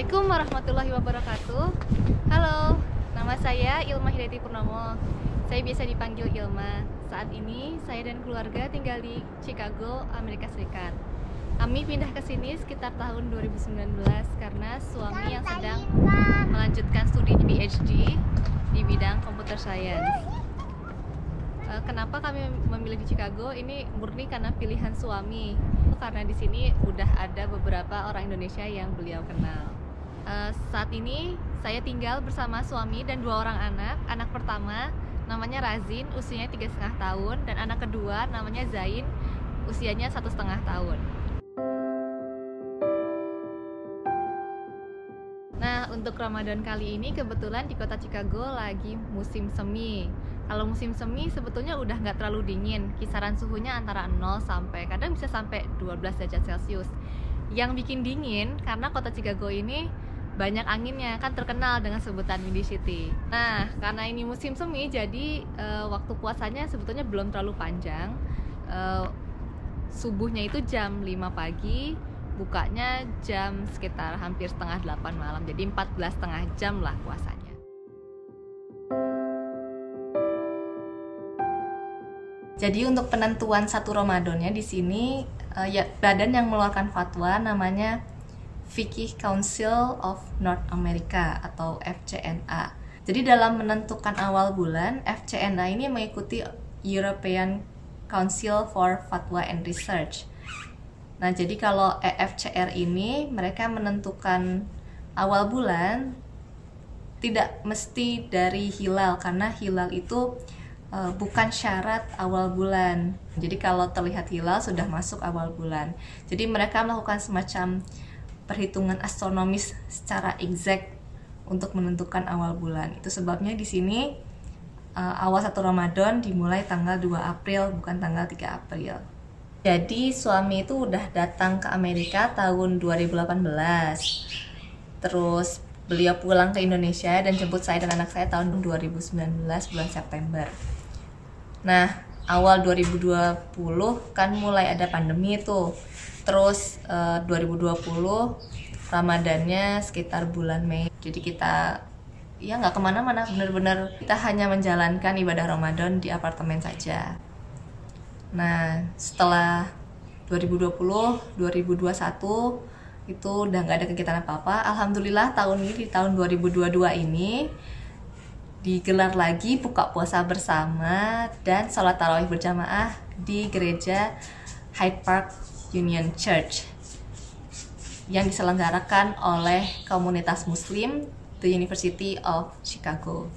Assalamualaikum warahmatullahi wabarakatuh. Halo, nama saya Ilma Hidayati Purnomo. Saya biasa dipanggil Ilma. Saat ini saya dan keluarga tinggal di Chicago, Amerika Serikat. Kami pindah ke sini sekitar tahun 2019 karena suami yang sedang melanjutkan studi PhD di bidang computer science. Kenapa kami memilih di Chicago? Ini murni karena pilihan suami. Karena di sini udah ada beberapa orang Indonesia yang beliau kenal. Saat ini saya tinggal bersama suami dan 2 orang anak. Anak pertama namanya Razin, usianya 3,5 tahun, dan anak kedua namanya Zain, usianya 1,5 tahun. Nah, untuk Ramadan kali ini kebetulan di kota Chicago lagi musim semi. Kalau musim semi sebetulnya udah nggak terlalu dingin, kisaran suhunya antara 0 sampai kadang bisa sampai 12 derajat Celcius. Yang bikin dingin karena kota Chicago ini banyak anginnya, kan terkenal dengan sebutan Windy City. Nah, karena ini musim semi, jadi waktu puasanya sebetulnya belum terlalu panjang. Subuhnya itu jam 5 pagi, bukanya jam sekitar hampir setengah 8 malam, jadi 14,5 jam lah puasanya. Jadi untuk penentuan 1 Ramadannya di sini ya badan yang mengeluarkan fatwa namanya Fiqh Council of North America atau FCNA. Jadi dalam menentukan awal bulan, FCNA ini mengikuti European Council for Fatwa and Research. Nah, jadi kalau EFCR ini mereka menentukan awal bulan tidak mesti dari hilal, karena hilal itu bukan syarat awal bulan. Jadi kalau terlihat hilal sudah masuk awal bulan. Jadi mereka melakukan semacam perhitungan astronomis secara exact untuk menentukan awal bulan. Itu sebabnya di sini awal 1 Ramadan dimulai tanggal 2 April bukan tanggal 3 April. Jadi suami itu udah datang ke Amerika tahun 2018. Terus beliau pulang ke Indonesia dan jemput saya dan anak saya tahun 2019 bulan September. Nah, awal 2020 kan mulai ada pandemi tuh. Terus 2020 Ramadannya sekitar bulan Mei. Jadi kita ya nggak kemana-mana, bener-bener kita hanya menjalankan ibadah Ramadan di apartemen saja. Nah, setelah 2020, 2021 itu udah nggak ada kegiatan apa-apa. Alhamdulillah tahun ini, di tahun 2022 ini digelar lagi buka puasa bersama dan sholat tarawih berjamaah di gereja Hyde Park Union Church yang diselenggarakan oleh komunitas Muslim The University of Chicago.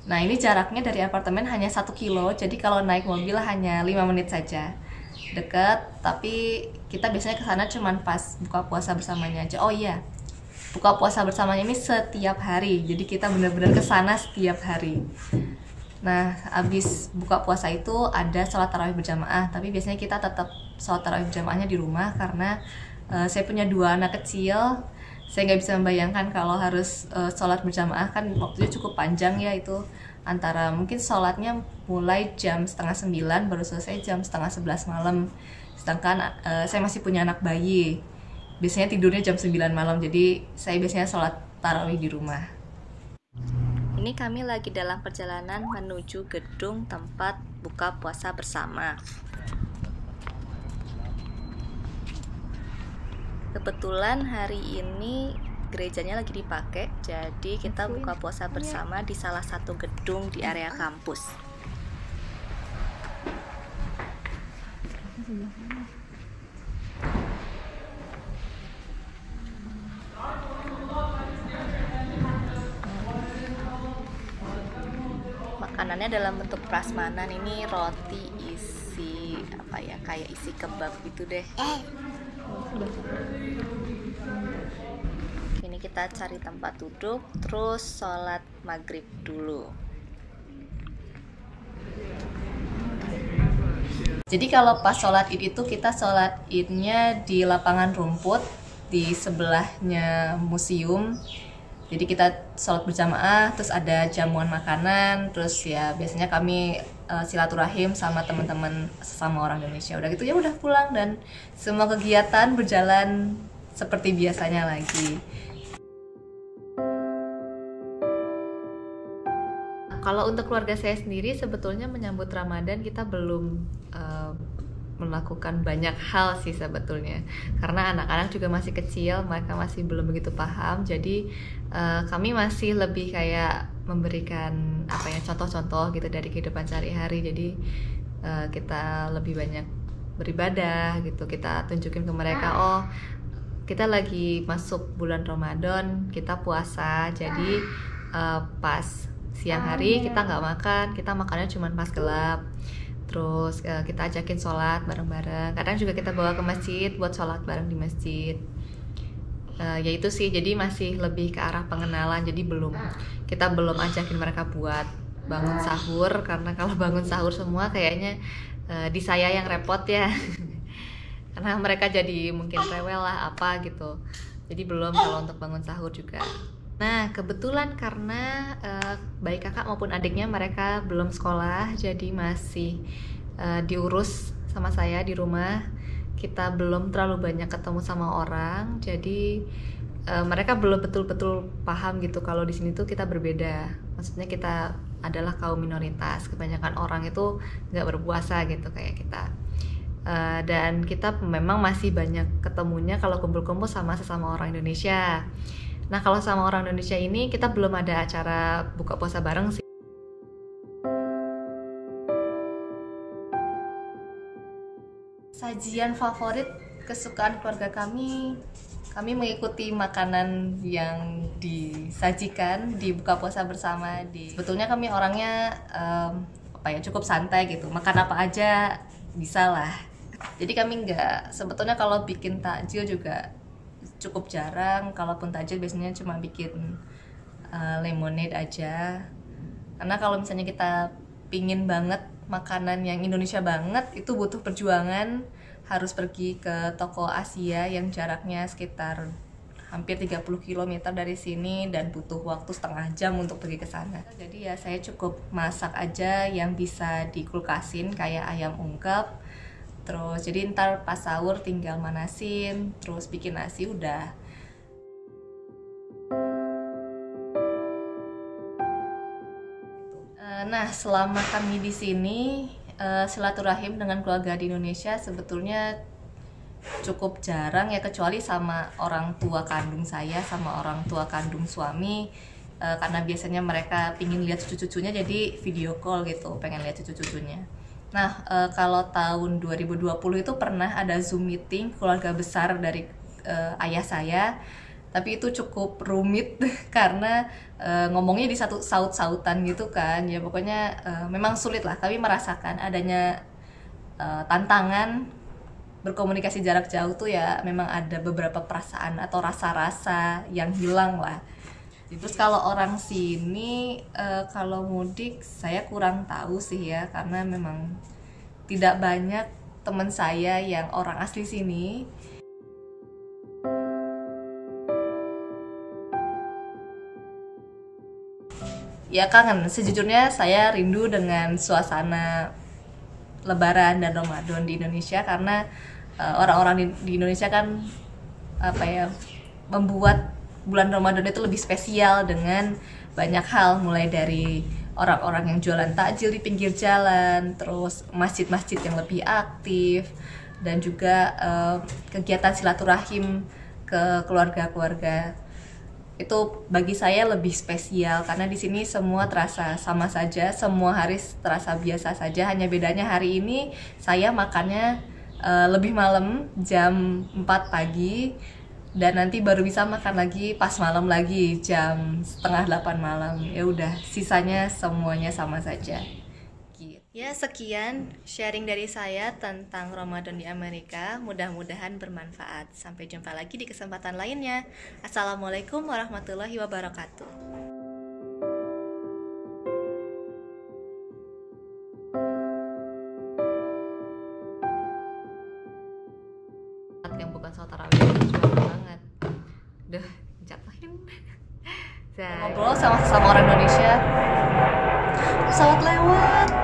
Nah, ini jaraknya dari apartemen hanya 1 kilo, jadi kalau naik mobil hanya 5 menit saja. Dekat, tapi kita biasanya ke sana cuman pas buka puasa bersamanya aja. Oh iya, buka puasa bersamanya ini setiap hari, jadi kita benar-benar ke sana setiap hari. Nah, habis buka puasa itu ada sholat tarawih berjamaah, tapi biasanya kita tetap sholat tarawih berjamaahnya di rumah karena saya punya 2 anak kecil. Saya nggak bisa membayangkan kalau harus sholat berjamaah, kan waktunya cukup panjang ya, itu antara mungkin sholatnya mulai jam setengah 9 baru selesai jam setengah 11 malam. Sedangkan saya masih punya anak bayi, biasanya tidurnya jam 9 malam, jadi saya biasanya sholat tarawih di rumah. Ini kami lagi dalam perjalanan menuju gedung tempat buka puasa bersama. Kebetulan hari ini gerejanya lagi dipakai, jadi kita buka puasa bersama di salah satu gedung di area kampus. Makanannya dalam bentuk prasmanan, ini roti isi apa ya, kayak isi kebab gitu deh. Ini kita cari tempat duduk, terus sholat maghrib dulu. Jadi kalau pas sholat id itu kita sholat idnya di lapangan rumput di sebelahnya museum. Jadi kita sholat berjamaah, terus ada jamuan makanan, terus ya biasanya kami silaturahim sama teman-teman sesama orang Indonesia. Udah gitu ya udah pulang dan semua kegiatan berjalan seperti biasanya lagi. Kalau untuk keluarga saya sendiri sebetulnya menyambut Ramadan kita belum melakukan banyak hal sih sebetulnya, karena anak-anak juga masih kecil, mereka masih belum begitu paham. Jadi kami masih lebih kayak memberikan contoh-contoh gitu dari kehidupan sehari-hari. Jadi kita lebih banyak beribadah gitu, kita tunjukin ke mereka, oh kita lagi masuk bulan Ramadan, kita puasa, jadi pas siang hari kita nggak makan, kita makannya cuma pas gelap. Terus kita ajakin sholat bareng-bareng, kadang juga kita bawa ke masjid buat sholat bareng di masjid. Ya itu sih, jadi masih lebih ke arah pengenalan. Jadi kita belum ajakin mereka buat bangun sahur, karena kalau bangun sahur semua kayaknya di saya yang repot ya. Karena mereka jadi mungkin rewel lah apa gitu. Jadi belum kalau untuk bangun sahur juga. Nah kebetulan karena baik kakak maupun adiknya mereka belum sekolah, jadi masih diurus sama saya di rumah. Kita belum terlalu banyak ketemu sama orang, jadi mereka belum betul-betul paham gitu kalau di sini tuh kita berbeda. Maksudnya kita adalah kaum minoritas, kebanyakan orang itu nggak berpuasa gitu kayak kita. Dan kita memang masih banyak ketemunya kalau kumpul-kumpul sama sesama orang Indonesia. Nah kalau sama orang Indonesia ini kita belum ada acara buka puasa bareng sih. Sajian favorit kesukaan keluarga kami mengikuti makanan yang disajikan di buka puasa bersama. Sebetulnya kami orangnya cukup santai gitu, makan apa aja bisa lah. Jadi kami sebetulnya kalau bikin takjil juga cukup jarang. Kalaupun takjil biasanya cuma bikin lemonade aja, karena kalau misalnya kita pingin banget makanan yang Indonesia banget itu butuh perjuangan, harus pergi ke toko Asia yang jaraknya sekitar hampir 30 km dari sini dan butuh waktu setengah jam untuk pergi ke sana. Jadi ya saya cukup masak aja yang bisa dikulkasin kayak ayam ungkep. Terus jadi ntar pas sahur tinggal manasin, terus bikin nasi udah. Nah selama kami di sini silaturahim dengan keluarga di Indonesia sebetulnya cukup jarang ya, kecuali sama orang tua kandung saya, sama orang tua kandung suami. Karena biasanya mereka pingin lihat cucu-cucunya, jadi video call gitu, pengen lihat cucu-cucunya. Nah, kalau tahun 2020 itu pernah ada Zoom meeting keluarga besar dari ayah saya, tapi itu cukup rumit karena ngomongnya di satu saut-sautan gitu kan. Ya pokoknya memang sulit lah. Kami merasakan adanya tantangan berkomunikasi jarak jauh tuh ya, memang ada beberapa perasaan atau rasa-rasa yang hilang lah. Terus kalau orang sini kalau mudik saya kurang tahu sih ya, karena memang tidak banyak teman saya yang orang asli sini. Ya kangen, sejujurnya saya rindu dengan suasana Lebaran dan Ramadan di Indonesia, karena orang-orang di Indonesia kan membuat bulan Ramadan itu lebih spesial dengan banyak hal, mulai dari orang-orang yang jualan takjil di pinggir jalan, terus masjid-masjid yang lebih aktif, dan juga kegiatan silaturahim ke keluarga-keluarga. Itu bagi saya lebih spesial karena di sini semua terasa sama saja, semua hari terasa biasa saja. Hanya bedanya hari ini saya makannya lebih malam, jam 4 pagi, dan nanti baru bisa makan lagi pas malam lagi jam setengah 8 malam. Ya udah, sisanya semuanya sama saja. Ya sekian sharing dari saya tentang Ramadan di Amerika. Mudah-mudahan bermanfaat. Sampai jumpa lagi di kesempatan lainnya. Assalamualaikum warahmatullahi wabarakatuh. Yang bukan sholat tarawih itu banget. Duh, jatuhin. Ngobrol sama orang Indonesia. Pesawat lewat.